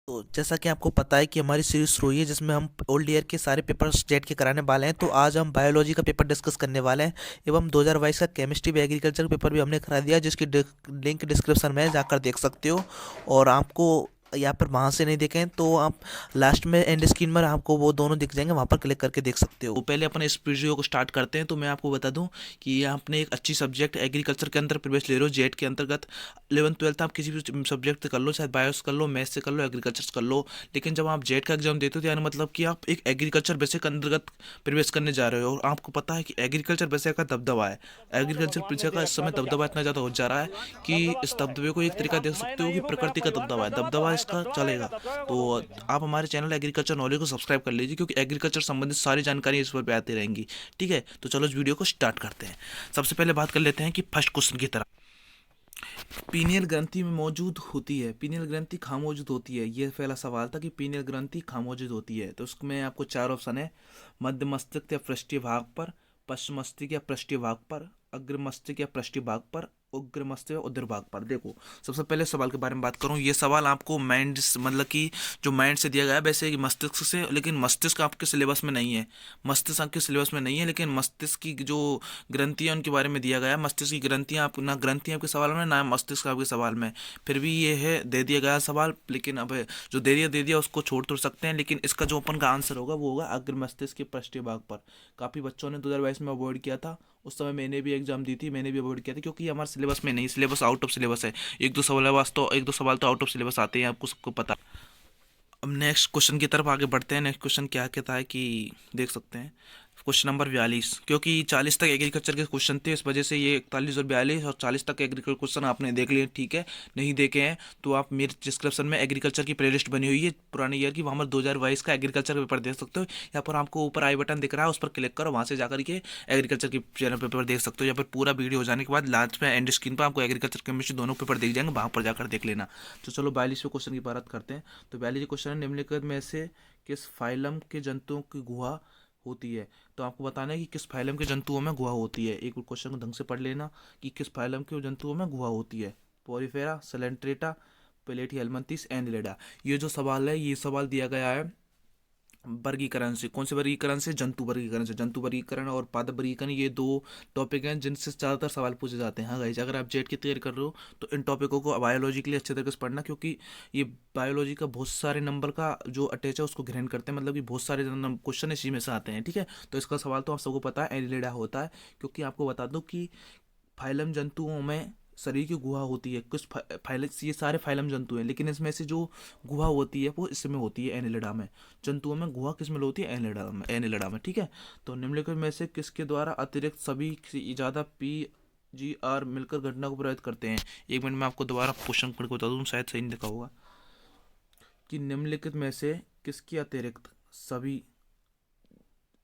तो जैसा कि आपको पता है कि हमारी सीरीज शुरू हुई है जिसमें हम ओल्ड ईयर के सारे पेपर जेट के कराने वाले हैं। तो आज हम बायोलॉजी का पेपर डिस्कस करने वाले हैं एवं 2022 का केमिस्ट्री व एग्रीकल्चर का पेपर भी हमने करा दिया है, जिसकी लिंक डिस्क्रिप्शन में है, जाकर देख सकते हो। और आपको यहाँ पर वहाँ से नहीं देखें तो आप लास्ट में एंड स्क्रीन में आपको वो दोनों दिख जाएंगे, वहाँ पर क्लिक करके देख सकते हो। तो पहले अपन इस वीडियो को स्टार्ट करते हैं। तो मैं आपको बता दूं कि ये आपने एक अच्छी सब्जेक्ट एग्रीकल्चर के अंदर प्रवेश ले रहे हो जेट के अंतर्गत। 11th 12th आप किसी भी सब्जेक्ट से कर लो, चाहे बायोस कर लो, मैथ्स से कर लो, एग्रीकल्चर से कर लो। लेकिन जब आप जेट का एग्जाम देते हो तो यानी मतलब कि आप एक एग्रीकल्चर विषय के अंतर्गत प्रवेश करने जा रहे हो। और आपको पता है कि एग्रीकल्चर विषय का दबदबा है। एग्रीकल्चर विषय का इस समय दबदबा इतना ज़्यादा हो जा रहा है कि इस दबदबे को एक तरीका देख सकते हो कि प्रकृति का दबदबा है, दबदबा इसका चलेगा। तो आप हमारे चैनल एग्रीकल्चर नॉलेज को सब्सक्राइब कर लीजिए, क्योंकि एग्रीकल्चर संबंधित सारी जानकारी इस पर आती रहेंगी। ठीक है, तो चलो इस वीडियो को स्टार्ट करते हैं। सबसे पहले बात कर लेते हैं कि फर्स्ट क्वेश्चन की तरफ। पीनियल ग्रंथि में मौजूद होती है, पीनियल ग्रंथि कहाँ मौजूद होती है, ये पहला सवाल था कि पीनियल ग्रंथि कहाँ मौजूद होती है। तो उसमें आपको चार ऑप्शन है: मध्य मस्तिष्क या पृष्ठीय भाग पर, पश्चिम मस्तिष्क या पृष्ठीय भाग पर, अग्र मस्तिष्क या पृष्ठीय भाग पर, उग्र मस्तिष्क या उदर भाग पर। देखो, सबसे पहले सवाल के बारे में बात करूं, ये सवाल आपको माइंड मतलब कि जो माइंड से दिया गया है, वैसे मस्तिष्क से, लेकिन मस्तिष्क आपके सिलेबस में नहीं है। मस्तिष्क आपके सिलेबस में नहीं है, लेकिन मस्तिष्क की जो ग्रंथियां उनके बारे में दिया गया है। मस्तिष्क की ग्रंथियां आप ना, ग्रंथियां आपके सवाल में ना मस्तिष्क आपके सवाल में। फिर भी ये है दे दिया गया सवाल, लेकिन अब जो दे दिया उसको छोड़ तो सकते हैं। लेकिन इसका जो अपन का आंसर होगा वो होगा अग्र मस्तिष्क के पृष्ठीय भाग पर। काफ़ी बच्चों ने 2022 में अवॉइड किया था। उस समय मैंने भी एग्जाम दी थी, मैंने भी अवॉइड किया था, क्योंकि ये हमारे सिलेबस में नहीं, सिलेबस आउट ऑफ सिलेबस है। एक दो सवाल तो आउट ऑफ सिलेबस आते हैं, आपको सबको पता। अब नेक्स्ट क्वेश्चन की तरफ आगे बढ़ते हैं। नेक्स्ट क्वेश्चन क्या कहता है कि देख सकते हैं क्वेश्चन नंबर 42, क्योंकि 40 तक एग्रीकल्चर के क्वेश्चन थे, इस वजह से ये 41 और 42 और 40 तक एग्रीकल्चर क्वेश्चन आपने देख लिए। ठीक है, नहीं देखे हैं तो आप मेरे डिस्क्रिप्शन में एग्रीकल्चर की प्लेलिस्ट बनी हुई है पुराने ईयर की, वहाँ पर 2022 का एग्रीकल्चर का पेपर देख सकते हो। यहाँ पर आपको ऊपर आई बटन दिख रहा है, उस पर क्लिक करो, वहाँ से जाकर के एग्रीकल्चर की चैनल पेपर देख सकते हो। यहाँ पर पूरा वीडियो हो जाने के बाद लास्ट में एंड स्क्रीन पर आपको एग्रीकल्चर केमिस्ट्री दोनों पेपर दिख जाएंगे, वहाँ पर जाकर देख लेना। तो चलो 42वें क्वेश्चन की बात करते हैं। तो 42 क्वेश्चन है, निम्नलिखित में से किस फाइलम के जंतुओं की गुहा होती है। तो आपको बताना है कि किस फाइलम के जंतुओं में गुहा होती है। एक क्वेश्चन को ढंग से पढ़ लेना कि किस फाइलम के जंतुओं में गुहा होती है। Porifera, Coelenterata, Platyhelminthes, Annelida. ये जो सवाल है, ये सवाल दिया गया है वर्गीकरण से। कौन से वर्गीकरण से? जंतु वर्गीकरण से। जंतु वर्गीकरण और पादप वर्गीकरण, ये दो टॉपिक हैं जिनसे ज़्यादातर सवाल पूछे जाते हैं। हाँ गाइस, अगर आप जेट की तैयारी कर रहे हो तो इन टॉपिकों को बायोलॉजी के लिए अच्छे तरीके से पढ़ना, क्योंकि ये बायोलॉजी का बहुत सारे नंबर का जो अटैच है उसको ग्रहण करते हैं, मतलब कि बहुत सारे क्वेश्चन इसी में से आते हैं। ठीक है, तो इसका सवाल तो आप सबको पता है, एनिलिडा होता है। क्योंकि आपको बता दूं कि फाइलम जंतुओं में शरीर की गुहा होती है। कुछ फाइल, ये सारे फाइलम जंतु हैं, लेकिन इसमें से जो गुहा होती है वो इसमें होती है, एनिलिडा में। जंतुओं में गुहा किस में होती है? एनिलिडा में, एनिलिडा में। ठीक है, तो निम्नलिखित में से किसके द्वारा अतिरिक्त सभी से ज़्यादा PGR मिलकर घटना को प्रभावित करते हैं। एक मिनट में आपको दोबारा क्वेश्चन पढ़ के बता दूँ, शायद सही नहीं लिखा होगा। कि निम्नलिखित में से किसके अतिरिक्त सभी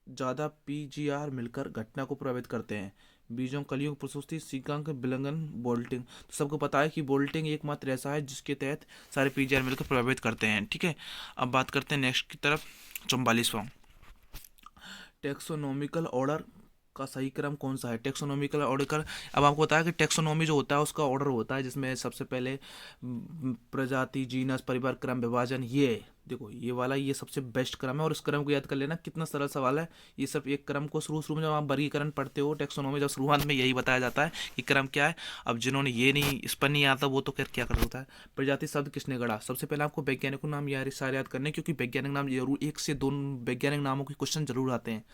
ज़्यादा PGR मिलकर घटना को प्रभावित करते हैं। बीजों, कलियों, प्रसूति, सीकांक, विलंगन, बोल्टिंग। तो सबको पता है कि बोल्टिंग एकमात्र ऐसा है जिसके तहत सारे PGR मिलकर प्रभावित करते हैं। ठीक है, अब बात करते हैं नेक्स्ट की तरफ। 44वां, टेक्सोनोमिकल ऑर्डर का सही क्रम कौन सा है। टेक्सोनोमिकल ऑर्डर का, अब आपको पता है कि टेक्सोनोमी जो होता है उसका ऑर्डर होता है, जिसमें सबसे पहले प्रजाति, जीनस, परिवार, क्रम, विभाजन। ये देखो, ये वाला ये सबसे बेस्ट क्रम है, और इस क्रम को याद कर लेना, कितना सरल सवाल है। ये सब एक क्रम को शुरू में जब आप वर्गीकरण पढ़ते हो टेक्सोनोमी, जब शुरुआत में यही बताया जाता है कि क्रम क्या है। अब जिन्होंने ये नहीं, इस पर नहीं आता, वो तो फिर क्या कर सकता है। प्रजाति शब्द किसने गढ़ा। सबसे पहले आपको वैज्ञानिकों नाम सारे याद करने, क्योंकि वैज्ञानिक नाम जरूर, एक से दो वैज्ञानिक नामों के क्वेश्चन जरूर आते हैं।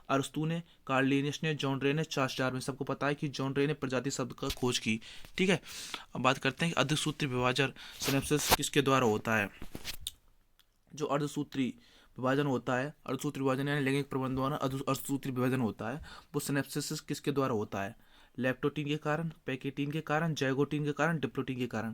अरस्तु ने, कार्ल लिनियस ने, जॉन रे ने, चार्ल्स डार्विन। सबको पता है कि जॉन रे ने प्रजाति शब्द का खोज की। ठीक है, अब बात करते हैं कि अर्धसूत्री विभाजन सिनेप्सिस किसके द्वारा होता है। जो अर्धसूत्री विभाजन होता है, अर्धसूत्री विभाजन यानी लैंगिक प्रबंध द्वारा अर्धसूत्री विभाजन होता है, वो सिनेप्सिस किसके द्वारा होता है। लेप्टोटीन के कारण, पैकेटीन के कारण, जैगोटीन के कारण, डिप्लोटीन के कारण।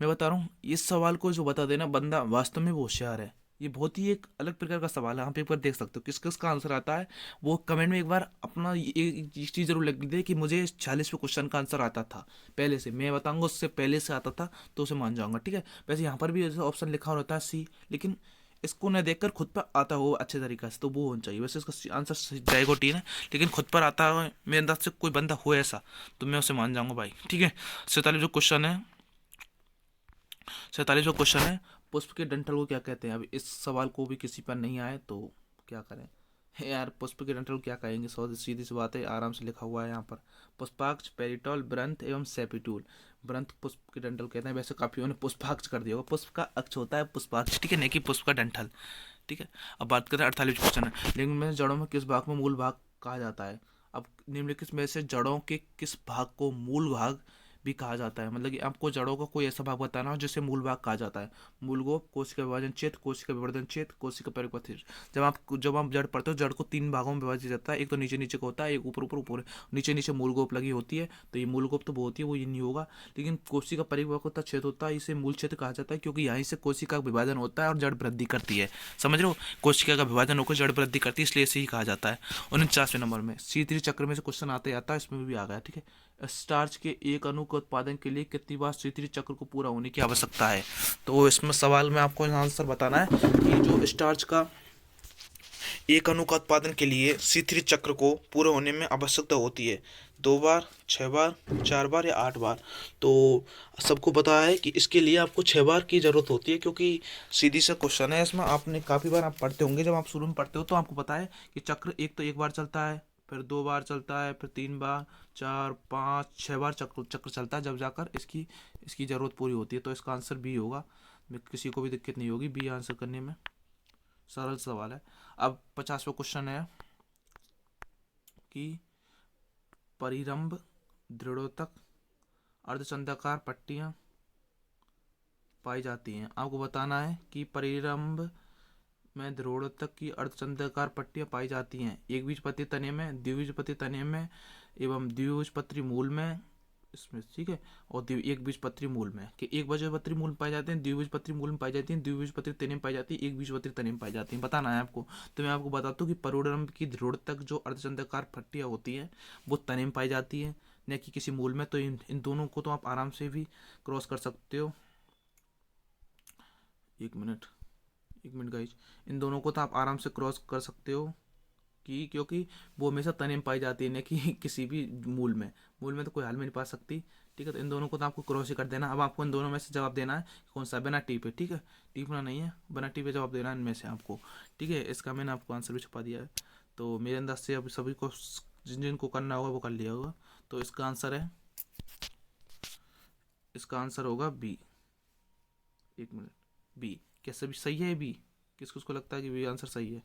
मैं बता रहा हूँ, इस सवाल को जो बता देना बंदा वास्तव में वो होशियार है। ये बहुत ही एक अलग प्रकार का सवाल है, आप एक बार देख सकते हो किस किस का आंसर आता है। वो कमेंट में एक बार अपना ये चीज़ जरूर लिख दे कि मुझे 40वें क्वेश्चन का आंसर आता था पहले से, मैं बताऊंगा उससे पहले से आता था, तो उसे मान जाऊंगा। ठीक है, वैसे यहाँ पर भी ऑप्शन लिखा होता है C, लेकिन इसको न देखकर खुद पर आता हो अच्छे तरीके से, तो वो होना चाहिए। वैसे इसका आंसर जाएगोटीन है, लेकिन खुद पर आता हो मेरे अंदाज से कोई बंदा हो ऐसा, तो मैं उसे मान जाऊंगा भाई। ठीक है, 47 जो क्वेश्चन है, 47 जो क्वेश्चन है, पुष्प के डंठल को क्या कहते हैं? अब इस सवाल को भी किसी पर नहीं आए तो क्या करें यार, पुष्प के डंठल को क्या कहेंगे? सीधी सी बात है, आराम से लिखा हुआ है यहाँ पर। पुष्पाक्ष, पेरिटॉल, ब्रंथ एवं सेपिट्यूल। ब्रंथ पुष्प के डंठल कहते हैं, वैसे काफियों ने पुष्पाक्ष कर दिया होगा, पुष्प का अक्ष होता है पुष्पाक्ष, ठीक है, नहीं कि पुष्प का डंठल, ठीक है। अब बात करें 48 क्वेश्चन है, लिंग में जड़ों में किस भाग को मूल भाग कहा जाता है? अब निम्नलिखित में से जड़ों के किस भाग को मूल भाग भी कहा जाता है? मतलब कि आपको जड़ों का कोई ऐसा भाग बताना हो जिसे मूल भाग कहा जाता है। मूलगोप, कोशिका विभाजन क्षेत्र, कोशिका विवर्धन क्षेत्र, कोशिका परिपथ। जब आप जड़ पढ़ते हो, जड़ को 3 भागों में विभाजित जाता है, एक तो नीचे नीचे का होता है, एक ऊपर ऊपर ऊपर। नीचे नीचे मूलगोप लगी होती है, तो ये मूलगोप तो वो होती है, वो ये नहीं होगा। लेकिन कोशिका परिपक्वता क्षेत्र होता है, इसे मूल क्षेत्र कहा जाता है, क्योंकि यहीं से कोशिका का विभाजन होता है और जड़ वृद्धि करती है। समझ रहे हो, कोशिका का विभाजन होकर जड़ वृद्धि करती है, इसलिए इसे ही कहा जाता है। 49वें नंबर में सी3 चक्र में से क्वेश्चन आते आता है, इसमें भी आ गया, ठीक है। स्टार्च के एक अणु के उत्पादन के लिए कितनी बार सी3 चक्र को पूरा होने की आवश्यकता है? तो इसमें सवाल में आपको आंसर बताना है कि जो स्टार्च का एक अणु का उत्पादन के लिए सी3 चक्र को पूरा होने में आवश्यकता होती है 2 बार, 6 बार, 4 बार या 8 बार। तो सबको पता है कि इसके लिए आपको 6 बार की जरूरत होती है, क्योंकि सीधी सा क्वेश्चन है, इसमें आपने काफ़ी बार आप पढ़ते होंगे, जब आप शुरू में पढ़ते हो तो आपको पता है कि चक्र एक बार चलता है, फिर 2 बार चलता है, फिर 3 बार, 4, 5, 6 बार चक्र चक्र चलता है, जब जाकर इसकी इसकी ज़रूरत पूरी होती है। तो इसका आंसर बी होगा, किसी को भी दिक्कत नहीं होगी बी आंसर करने में, सरल सवाल है। अब 50वां क्वेश्चन है कि परिरंभ, दृढ़ोतक, अर्धचंद्राकार पट्टियाँ पाई जाती हैं। आपको बताना है कि परिरंभ में दृढ़ोतक की अर्धचंद्राकार पट्टियाँ पाई जाती हैं एकबीजपत्री तने में, द्विबीजपत्री तने में एवं द्विबीजपत्री मूल में, इसमें, ठीक है। और एकबीजपत्री मूल में, कि एक बीजपत्री मूल में पाई जाते हैं, द्विबीजपत्री मूल में पाई जाती हैं, द्विबीजपत्री तने में पाई जाती है, एकबीजपत्री तने में पाई जाती हैं, बताना है आपको। तो मैं आपको बताता हूँ कि परिरंभ की दृढ़ोतक जो अर्धचंद्राकार पट्टियाँ होती हैं वो तने में पाई जाती है, न कि किसी मूल में। तो इन दोनों को तो आप आराम से भी क्रॉस कर सकते हो। एक मिनट गाइज, इन दोनों को तो आप आराम से क्रॉस कर सकते हो, कि क्योंकि वो हमेशा तने में पाई जाती है, न कि किसी भी मूल में तो कोई हाल में नहीं पा सकती, ठीक है। तो इन दोनों को तो आपको क्रॉस ही कर देना। अब आपको इन दोनों में से जवाब देना है, कौन सा, बिना टी पे, ठीक है, टीपना नहीं है, बिना टी पे जवाब देना है इनमें से आपको, ठीक है। इसका मैंने आपको आंसर भी छुपा दिया है, तो मेरे अंदाज से अब सभी को जिन जिनको करना होगा वो कर लिया होगा। तो इसका आंसर होगा बी। एक मिनट, बी क्या सभी सही है? बी किसको उसको लगता है कि बी आंसर सही है,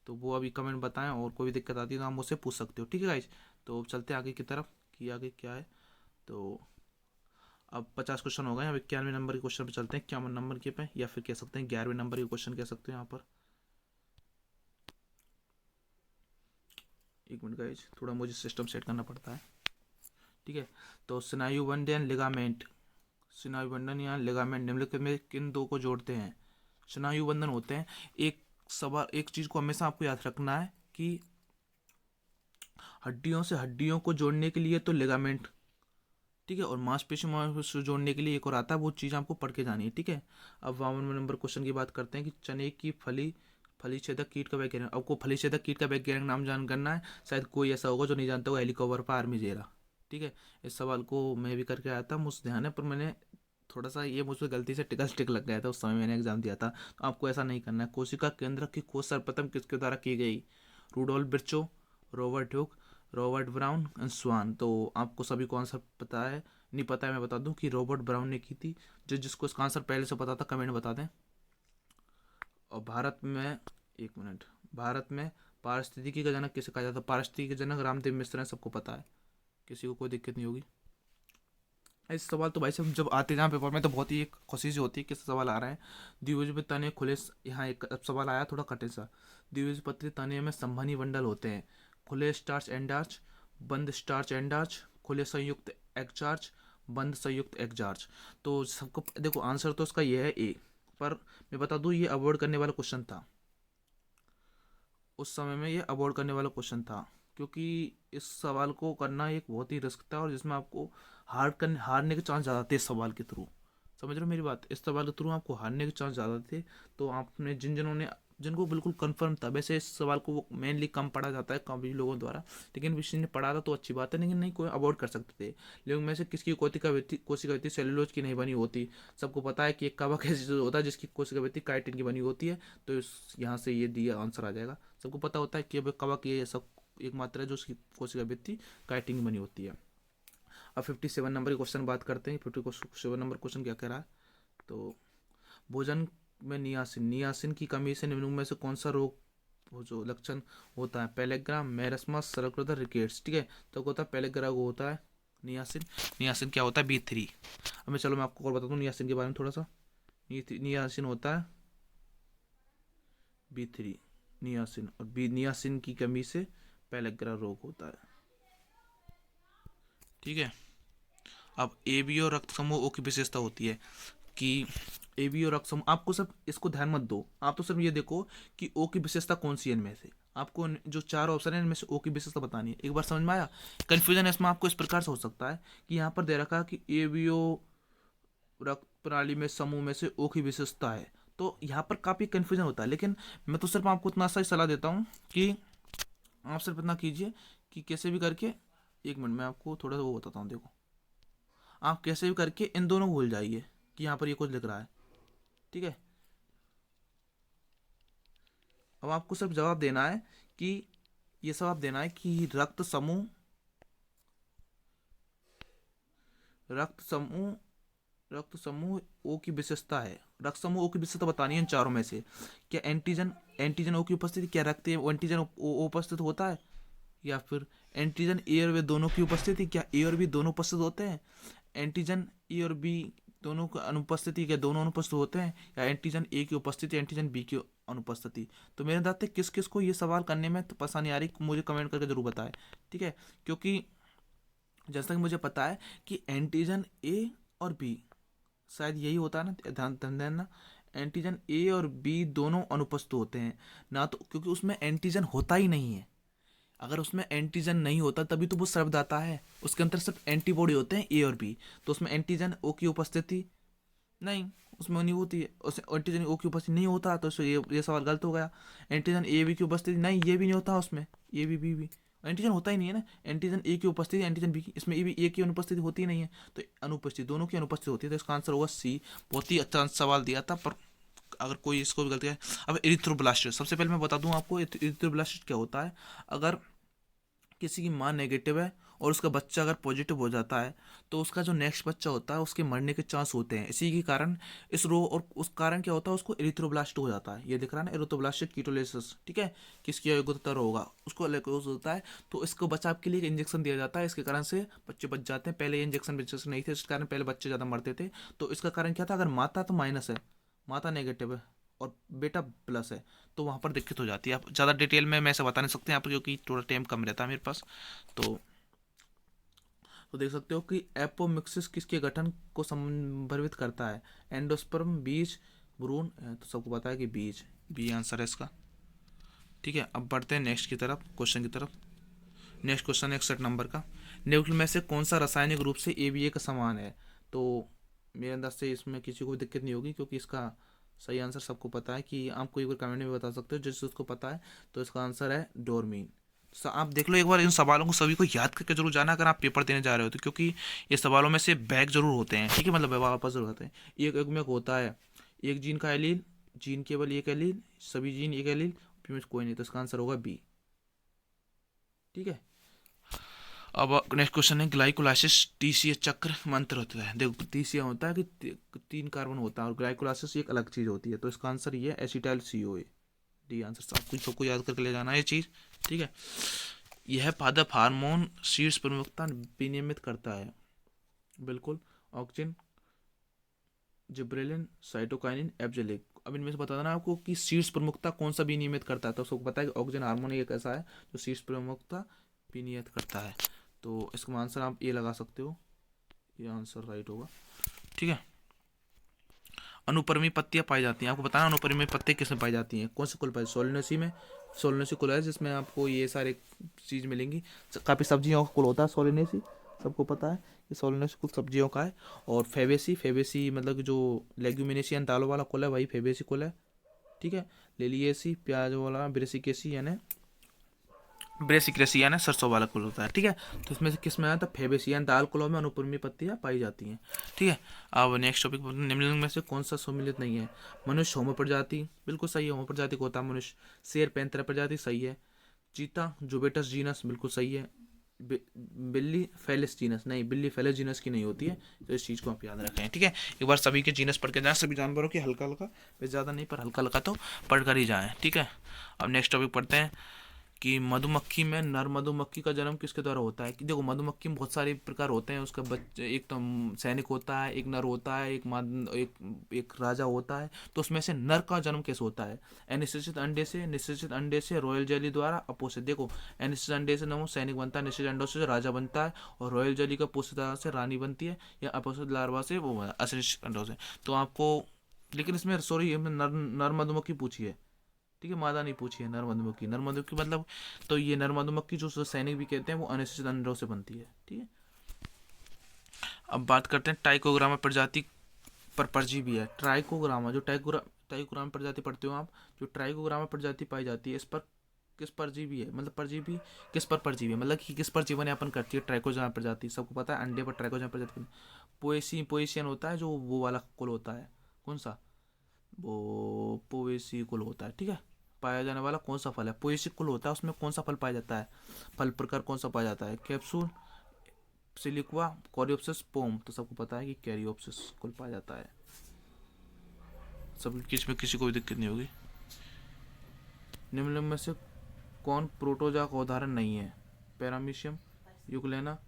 तो वो अभी कमेंट बताएं, और कोई भी दिक्कत आती है तो आप मुझसे पूछ सकते हो, ठीक है गाइज। तो चलते हैं आगे की तरफ कि आगे क्या है। तो अब 50 क्वेश्चन हो गए, अब 91 नंबर के क्वेश्चन पे चलते हैं, 51 नंबर के पे, या फिर कह सकते हैं 11वें नंबर के क्वेश्चन कह सकते हैं यहाँ पर। एक मिनट गाइज, थोड़ा मुझे सिस्टम सेट करना पड़ता है, ठीक है। तो स्नायु बंधन लिगामेंट, स्नायु बंधन या लिगामेंट निम्नलिखित में किन दो को जोड़ते हैं? स्नायु बंधन होते हैं, एक चीज को हमेशा आपको याद रखना है कि हड्डियों से हड्डियों को जोड़ने के लिए तो लिगामेंट, ठीक है, और मांसपेशियों से जोड़ने के लिए एक और आता है, वो चीज़ आपको पढ़ के जानी है, ठीक है। अब 52वें नंबर क्वेश्चन की बात करते हैं कि चने की फली छेदक कीट का वैज्ञानिक, आपको फली छेदक कीट का वैज्ञानिक नाम जान करना है, शायद कोई ऐसा होगा जो नहीं जानता होगा, हेलिकोवर्पा आर्मीजेरा, ठीक है। इस सवाल को मैं भी करके आया था, मुझे ध्यान है, पर मैंने थोड़ा सा ये मुझ पर गलती से टिक लग गया था उस समय मैंने एग्जाम दिया था, तो आपको ऐसा नहीं करना है। कोशिका केंद्र की खोज सर्वप्रथम किसके द्वारा की गई? Rudolf Virchow, Robert Hooke, Robert Brown and Schwann. तो आपको सभी को आंसर पता है, नहीं पता है मैं बता दूं कि रॉबर्ट ब्राउन ने की थी। जिसको इसका आंसर पहले से पता था कमेंट बता दें। और भारत में पारिस्थितिकी का जनक किसे कहा जाता है? पारिस्थितिकी के जनक रामदेव मिश्र हैं, सबको पता है, किसी को कोई दिक्कत नहीं होगी। ऐसे सवाल तो भाई साहब जब आते हैं पेपर में तो बहुत ही एक खुशी सी होती है कि सवाल आ रहे हैं। द्विबीजपत्री तने खुले, यहाँ एक अब सवाल आया थोड़ा कठिन सा। द्विबीजपत्री तने में संवहनी मंडल होते हैं, खुले स्टार्च एंडार्च, बंद स्टार्च एंडार्च, खुले संयुक्त एगचार्च, बंद संयुक्त एगचार्च। तो सबको देखो आंसर तो इसका ये है ए, पर मैं बता दूं ये अवॉइड करने वाला क्वेश्चन था, उस समय में ये अवॉइड करने वाला क्वेश्चन था, क्योंकि इस सवाल को करना एक बहुत ही रिस्क था, और जिसमें आपको हारने के चांस ज़्यादा थे इस सवाल के थ्रू। समझ रहे हो मेरी बात, इस सवाल के थ्रू आपको हारने के चांस ज़्यादा थे। तो आपने जिन्होंने जिनको बिल्कुल कंफर्म था। वैसे इस सवाल को मेनली कम पढ़ा जाता है काफी लोगों द्वारा, लेकिन किसी ने पढ़ा था तो अच्छी बात है, लेकिन नहीं कोई अवॉइड कर सकते थे। लेकिन में से किसकी कोशिका भित्ति सेलुलोज की नहीं बनी होती। सबको पता है कि एक कवक ऐसी चीज होता है जिसकी कोशिका भित्ति काइटिन की बनी होती है। तो इस यहाँ से ये दिया आंसर आ जाएगा। सबको पता होता है कि अब कवक ये सब एक मात्रा है जो उसकी कोशिका भित्ति काइटिन की बनी होती है। अब 57 नंबर के क्वेश्चन बात करते हैं। 57 नंबर क्वेश्चन क्या कह रहा है, तो भोजन में नियासिन की कमी से निम्न में से कौन सा रोग वो जो लक्षण होता है, पेलेग्राम, मेरस्मस, सरक्रोदा, रिकेट्स। ठीक है, तो होता है पेलेग्रा को होता है नियासिन। नियासिन क्या होता है, B3। अब मैं चलो मैं आपको और बताता हूँ नियासिन के बारे में थोड़ा सा। नियासिन होता है B3 नियासिन, और नियासिन की कमी से पेलेग्रा रोग होता है। ठीक है, अब AB और रक्त समूह O की विशेषता होती है कि AB और रक्त समूह, आपको सब इसको ध्यान मत दो, आप तो सिर्फ ये देखो कि O की विशेषता कौन सी है इनमें से। आपको जो चार ऑप्शन है इनमें से O की विशेषता बतानी है। एक बार समझ में आया। कंफ्यूजन इसमें आपको इस प्रकार से हो सकता है कि यहाँ पर दे रखा है कि ABO रक्त प्रणाली में समूह में से O की विशेषता है, तो यहाँ पर काफ़ी कन्फ्यूजन होता है। लेकिन मैं तो सिर्फ आपको इतना सा ही सलाह देता हूँ कि आप सिर्फ इतना कीजिए कि कैसे भी करके, एक मिनट मैं आपको थोड़ा सा वो बताता हूँ। देखो, आप कैसे भी करके इन दोनों को भूल जाइए कि यहाँ पर ये कुछ लिख रहा है। ठीक है, अब आपको सिर्फ जवाब देना है कि ये जवाब देना है कि रक्त समूह ओ की विशेषता है। रक्त समूह ओ की विशेषता बतानी है इन चारों में से। क्या एंटीजन ओ की उपस्थिति, क्या रक्त एंटीजन ओ उपस्थित होता है, या फिर एंटीजन ए और बी दोनों की उपस्थिति, क्या ए और बी दोनों उपस्थित होते हैं, एंटीजन ए और बी दोनों की अनुपस्थिति, क्या दोनों अनुपस्थित होते हैं, या एंटीजन ए की उपस्थिति एंटीजन बी की अनुपस्थिति। तो मेरे दाते किस किस को ये सवाल करने में तो परेशानी आ रही, मुझे कमेंट करके जरूर बताएं। ठीक है, क्योंकि जैसा कि मुझे पता है कि एंटीजन ए और बी शायद यही होता है ना, ध्यान ध्यान देना, एंटीजन ए और बी दोनों अनुपस्थित होते हैं ना, तो क्योंकि उसमें एंटीजन होता ही नहीं है। अगर उसमें एंटीजन नहीं होता तभी तो वो सर्वदाता है, उसके अंदर सिर्फ एंटीबॉडी होते हैं ए और बी। तो उसमें एंटीजन ओ की उपस्थिति नहीं, उसमें नहीं होती है, उस एंटीजन ओ की उपस्थिति नहीं होता, तो ये सवाल गलत हो गया। एंटीजन ए बी की उपस्थिति नहीं, ये भी नहीं होता उसमें, ए बी बी भी एंटीजन होता ही नहीं है ना। एंटीजन ए की उपस्थिति एंटीजन बी की, इसमें ए बी ए की अनुपस्थिति होती ही नहीं है, तो अनुपस्थिति दोनों की अनुपस्थिति होती है। तो इसका आंसर होगा C। बहुत ही अच्छा सवाल दिया था, पर अगर कोई इसको भी गलती है। अब इरिथ्रोब्लास्ट, सबसे पहले मैं बता दूं आपको इरिथ्रोब्लास्ट क्या होता है। अगर किसी की माँ नेगेटिव है और उसका बच्चा अगर पॉजिटिव हो जाता है, तो उसका जो नेक्स्ट बच्चा होता है उसके मरने के चांस होते हैं। इसी के कारण इस रो और उस कारण क्या होता है, उसको इरिथ्रोब्लास्ट हो जाता है। ये दिख रहा है ना, इरिथ्रोब्लास्टिक कीटोलिसिस। ठीक है, किसकी अयोग्यता होगा उसको लेकोज होता है, तो इसको बचाव के लिए एक इंजेक्शन दिया जाता है। इसके कारण से बच्चे बच जाते हैं। पहले इंजेक्शन नहीं थे, इस कारण पहले बच्चे ज़्यादा मरते थे। तो इसका कारण क्या था, अगर माता तो माइनस है, माता नेगेटिव है और बेटा प्लस है, तो वहाँ पर दिक्कत हो जाती है। आप ज़्यादा डिटेल में मैं ऐसा बता नहीं सकते यहाँ पर, क्योंकि थोड़ा टाइम कम रहता है मेरे पास। तो देख सकते हो कि एपोमिक्सिस किसके गठन को संदर्भित करता है, एंडोस्पर्म, बीज, भ्रूण। तो सबको पता है कि बीज, बी आंसर है इसका। ठीक है, अब बढ़ते हैं नेक्स्ट की तरफ, क्वेश्चन की तरफ। नेक्स्ट क्वेश्चन 61 नंबर का, निम्नलिखित में से कौन सा रासायनिक रूप से ABA का समान है। तो मेरे अंदाज से इसमें किसी को भी दिक्कत नहीं होगी, क्योंकि इसका सही आंसर सबको पता है। कि आपको एक बार कमेंट में बता सकते हो जिससे उसको पता है। तो इसका आंसर है डोरमीन। आप देख लो एक बार इन सवालों को सभी को याद करके जरूर जाना अगर आप पेपर देने जा रहे हो तो, क्योंकि ये सवालों में से बैग जरूर होते हैं। ठीक है, मतलब वापस जरूर होते हैं। एक युग्मक होता है, एक जीन का एलील, जीन केवल एक एलील, सभी जीन एक एलील, में कोई नहीं। तो इसका आंसर होगा B। ठीक है, अब नेक्स्ट क्वेश्चन है, ग्लाइकोलाइसिस TCA चक्र मंत्र होता है। देखो TCA होता है कि 3 कार्बन होता है, और ग्लाइकोलाइसिस एक अलग चीज़ होती है। तो इसका आंसर ये एसिटाइल CoA, D आंसर। सबको याद करके ले जाना है ये चीज़। ठीक है, यह पादप हार्मोन शीर्ष प्रमुखता विनियमित करता है। बिल्कुल, ऑक्सिन, जिब्रेलिन, साइटोकाइनिन, एब्जेलिक। अब इनमें से बता देना आपको कि शीर्ष प्रमुखता कौन सा विनियमित करता है। तो सबको पता है कि ऑक्सिन हार्मोन एक ऐसा है जो शीर्ष प्रमुखता विनियमित करता है। तो इसका आंसर आप ये लगा सकते हो, ये आंसर राइट होगा। ठीक है, अनुपरमी पत्तियां पाई जाती हैं। आपको बताना अनुपरमी पत्तियां किसमें पाई जाती हैं, कौन से कुल पाई, सोलनेसी में। सोलनेसी कुल है जिसमें आपको ये सारे चीज़ मिलेंगी। काफ़ी सब्जियों का कुल होता है सोलनेसी, सबको पता है कि सोलनेसी कुल सब्जियों का है। और फेबेसी मतलब जो लेग्यूमिनेसी दालों वाला कुल है, वही फेबेसी कुल है। ठीक है। लिलिएसी प्याज वाला, ब्रेसिकेसी यानी ब्रेसिकेसी यानी सरसों वाला कुल होता है, ठीक है। तो इसमें से किस में आता है, फेबेसी यानी दाल कुलों में अनुपरमी पत्तियां पाई जाती हैं, ठीक है। अब नेक्स्ट टॉपिक, निम्नलिखित में से कौन सा सम्मिलित नहीं है। मनुष्य होमो प्रजाति, बिल्कुल सही है, होमो प्रजाति को होता है मनुष्य। शेर पैंतरा प्रजाति, सही है। चीता जुबेटस जीनस, बिल्कुल सही है। बिल्ली फेलिस जीनस, नहीं, बिल्ली फेलिस जीनस की नहीं होती है, तो इस चीज़ को आप याद रखें, ठीक है। एक बार सभी के जीनस पढ़ के जाएं, सभी जानवरों की, हल्का हल्का, वैसे ज़्यादा नहीं पर हल्का हल्का तो पढ़ कर ही जाएं, ठीक है। अब नेक्स्ट टॉपिक पढ़ते हैं कि मधुमक्खी में नर मधुमक्खी का जन्म किसके द्वारा होता है। कि देखो मधुमक्खी में बहुत सारे प्रकार होते हैं, उसका बच्चे, एक तो सैनिक होता है, एक नर होता है, एक राजा होता है। तो उसमें से नर का जन्म कैसे होता है, अनिश्चित अंडे से, निश्चित अंडे से, रॉयल जेली द्वारा, अपोषित। देखो अनिश्चित अंडे से नमो सैनिक बनता है, निश्चित अंडों से राजा बनता है, और रॉयल जेली का पोषित से रानी बनती है, या अपोषित लार्वा से वो अनिश्चित अंडों से। तो आपको, लेकिन इसमें सॉरी नर मधुमक्खी पूछी है, ठीक है, मादा नहीं पूछी है, नर मधुमक्खी। नर मधुमक्खी मतलब, तो ये नर मधुमक्खी जो सैनिक भी कहते हैं वो अनिश्चित अंडों से बनती है, ठीक है। अब बात करते हैं टाइकोग्रामा प्रजाति पर परजीवी है। ट्राइकोग्रामा, जो टाइकोग्रामा प्रजाति पढ़ते हो आप, जो ट्राइकोग्रामा प्रजाति पाई जाती है, इस पर किस परजीवी है, मतलब परजीवी किस पर परजीवी है, मतलब कि किस पर जीवन यापन करती है ट्राइकोग्रामा प्रजाति। सबको पता है अंडे पर ट्राइकोग्रामा प्रजाति। पोएसियन होता है जो वो वाला कुल होता है, कौन सा, वो पोएसी कुल होता है, ठीक है। पाया जाने वाला कौन सा फल है, पोएसी कुल होता है, उसमें कौन सा फल पाया जाता है, फल प्रकार कौन सा पाया जाता है, कैप्सूल, सिलिक्वा, कोरियोप्सिस, पोम। तो सबको पता है कि कैरियोप्सिस कुल पाया जाता है, सबकी किस में किसी को भी दिक्कत नहीं होगी। निम्नलिखित में से कौन प्रोटोजा का उदाहरण नहीं है, पैरामीशियम, यूक्लेना,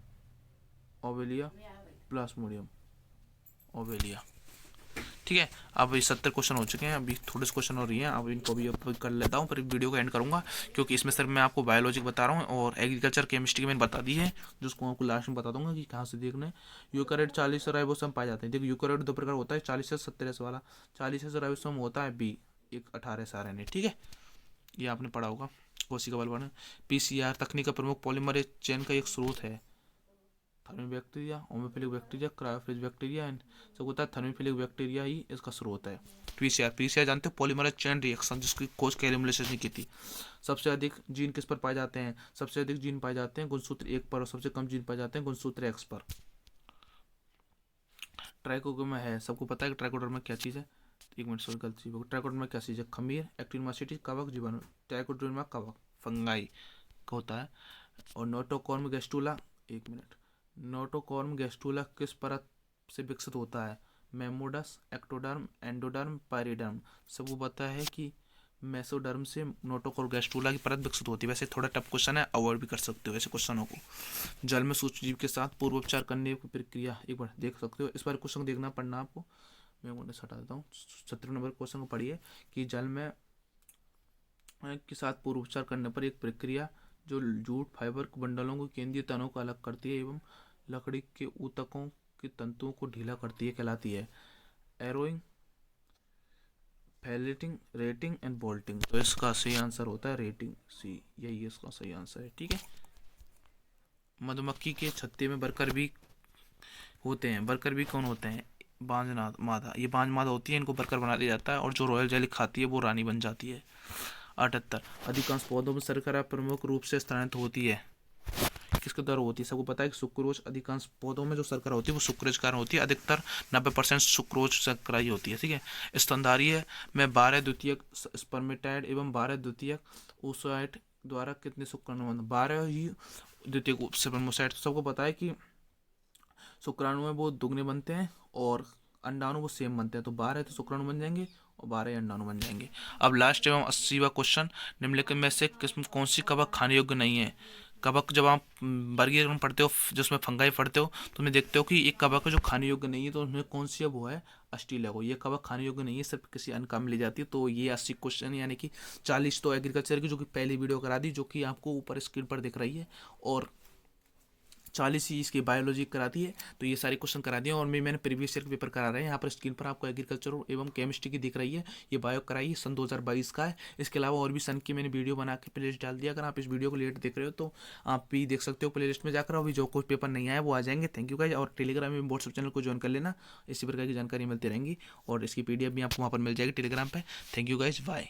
ओवेलिया, प्लास्मोडियम, ओवेलिया, ठीक है। अब ये 70 क्वेश्चन हो चुके हैं, अभी थोड़े से क्वेश्चन हो रही हैं, अब इनको भी अब कर लेता हूँ, फिर वीडियो को एंड करूँगा, क्योंकि इसमें सिर्फ मैं आपको बायोलॉजी बता रहा हूँ और एग्रीकल्चर केमिस्ट्री मैंने बता दी है, जिसको आपको लास्ट में बता दूंगा कि कहाँ से देखना है। यूकैरियोट 40 राइबोसोम पाए जाते हैं। देखो यूकैरियोट दो प्रकार होता है, 40 से 70 वाला। 40 राइबोसोम होता है बी, एक 18 आरएनए, ठीक है, ये आपने पढ़ा होगा कोशिका बल बने। पीसीआर तकनीक का प्रमुख पॉलीमरेज चेन का एक स्रोत है, थर्मोबैक्टीरिया, होमोफिलिक बैक्टीरिया, क्रायोफिलिक बैक्टीरिया एंड सब होता है, थर्मोफिलिक बैक्टीरिया ही इसका स्रोत है। पीसीआर जानते हो, पॉलीमरेज चेन रिएक्शन, जिसकी खोज कैलिमुलेशन ने की थी। सबसे अधिक जीन किस पर पाए जाते हैं, सबसे अधिक जीन पाए जाते हैं गुणसूत्र 1 पर, और सबसे कम जीन पाए जाते हैं गुणसूत्र X पर। ट्राइकोडर्मा है, सबको पता है कि ट्राइकोडर्मा क्या चीज़ है, एक मिनट सॉरी गलती हो गई। ट्राइकोडर्मा क्या चीज़ है, खमीर, एक्टिनोमाइसीटी, कवक, जीवाणु। ट्राइकोडर्मा कवक, फंगाई का होता है। और नोटोकॉर्म गैस्टुला, एक मिनट, नोटोकॉर्म गैस्टुला किस परत से विकसित होता है, मेमोडस, एक्टोडर्म, एंडोडर्म, पायरिडर्म। सबको पता है कि मेसोडर्म से नोटोकॉर्म गैस्टुला की परत विकसित होती है। वैसे थोड़ा टफ क्वेश्चन है, अवॉइड भी कर सकते हो ऐसे क्वेश्चनों को। जल में सूक्ष्मजीव के साथ पूर्वोपचार करने की प्रक्रिया, एक बार देख सकते हो, इस बार क्वेश्चन देखना पढ़ना आपको, मैं उन्हें हटा देता हूँ। 17 नंबर क्वेश्चन को पढ़िए कि जल में के साथ पूर्वोपचार करने पर एक प्रक्रिया जो जूट फाइबर बंडलों को केंद्रीय तनों को अलग करती है एवं लकड़ी के ऊतकों के तंतुओं को ढीला करती है, कहलाती है एरोइंग, फेलेटिंग, रेटिंग एंड बोल्टिंग। तो इसका सही आंसर होता है रेटिंग, सी, यही इसका सही आंसर है, ठीक है। मधुमक्खी के छत्ते में वर्कर भी होते हैं। वर्कर भी कौन होते हैं, बांझ मादा, ये बांझ मादा होती है, इनको वर्कर बना दिया जाता है, और जो रॉयल जेली खाती है वो रानी बन जाती है। 78, अधिकांश पौधों में शर्करा प्रमुख रूप से स्थानांतरित होती है, किसके द्वारा होती है, सबको पता है कि सुक्रोज, अधिकांश पौधों में जो शर्करा होती है वो सुक्रोज कारण होती है, अधिकतर 90% सुक्रोज शर्करा ही होती है, ठीक है। स्तनधारी में 12 द्वितीयक स्पर्मेटाइड एवं 12 द्वितीयक ओसोइट द्वारा कितने शुक्राणु, 12 ही द्वितीयक स्पर्मोसाइट। सबको पता है कि शुक्राणु में वो दुगने बनते हैं और अंडाणु वो सेम बनते हैं, तो 12 तो शुक्राणु बन जाएंगे और 12 अंडाणु बन जाएंगे। अब लास्ट एवं 80वां क्वेश्चन, निम्नलिखित में से किस्म कौन सी कवक खाने योग्य नहीं है। कवक जब आप वर्गीकरण पढ़ते हो, जिसमें फंगाई पढ़ते हो, तो उसमें देखते हो कि एक कवक है जो खाने योग्य नहीं है, तो उसमें कौन सी है, वो है अस्टीलेगो। ये कवक खाने योग्य नहीं है, सिर्फ किसी अन्य काम में ली जाती है। तो ये 80 क्वेश्चन यानी कि 40 तो एग्रीकल्चर की, जो कि पहली वीडियो करा दी, जो कि आपको ऊपर स्क्रीन पर दिख रही है, और 40 ही इसकी बायोलॉजी कराती है। तो ये सारे क्वेश्चन करा दिए और मैंने प्रीवियस ईयर के पेपर करा रहे हैं। यहाँ पर स्क्रीन पर आपको एग्रीकल्चर एवं केमिस्ट्री की दिख रही है, ये बायो कराई सन 2022 का है। इसके अलावा और भी सन की मैंने वीडियो बना के प्लेलिस्ट डाल दिया। अगर आप इस वीडियो को लेट देख रहे हो तो आप भी देख सकते हो प्लेलिस्ट में जाकर, अभी जो कोई पेपर नहीं आया वो आ जाएंगे। Thank you guys. और टेलीग्राम में व्हाट्सएप चैनल को ज्वाइन कर लेना, इसी प्रकार की जानकारी मिलती रहेंगी और इसकी PDF भी आपको वहाँ पर मिल जाएगी टेलीग्राम पे। Thank you guys, bye.